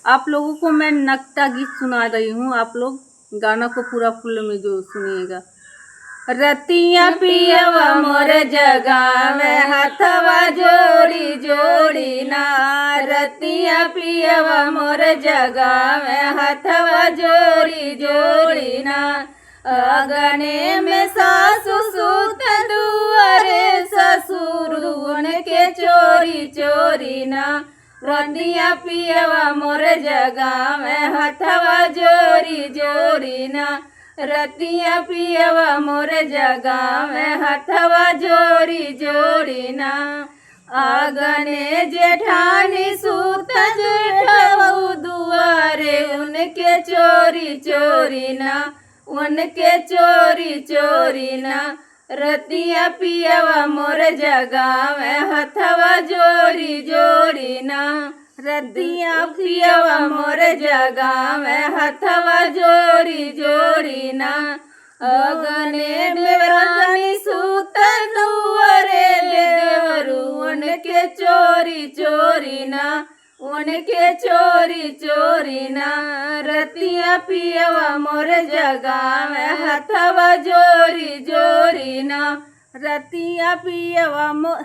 आप लोगों को मैं नकता गीत सुना रही हूँ। आप लोग गाना को पूरा फुल में जो सुनिएगा। रतिया पियवा मोर जगा में हथवा जोड़ी जोड़ी ना, रतिया पियवा मोर जगा में हथवा जोड़ी जोड़ी ना। अगने में सासु सूत दुआरे ससुर उनके चोरी चोरी ना। रतिया पियवा मोर जगा में हथवा जोड़ी जोड़ी ना, रतिया पियवा मोर जगा में हथवा जोड़ी जोड़ी ना। आगने जेठानी सूत जेठऊ दुआरे उनके चोरी चोरी ना, उनके चोरी चोरी ना। रतिया पियवा मोर जगा में हथवा जोड़ी जोड़ी ना, रतिया पियवा मोर जगा में हथवा जोड़ी जोड़ी ना। अगने बेरानी सूत दुआरे देवरू उनके चोरी चोरी ना, उनके चोरी चोरी ना। रतिया पियवा मोर जगा में हथवा जोड़ी जोड़ी ना, रतिया पियवा मोर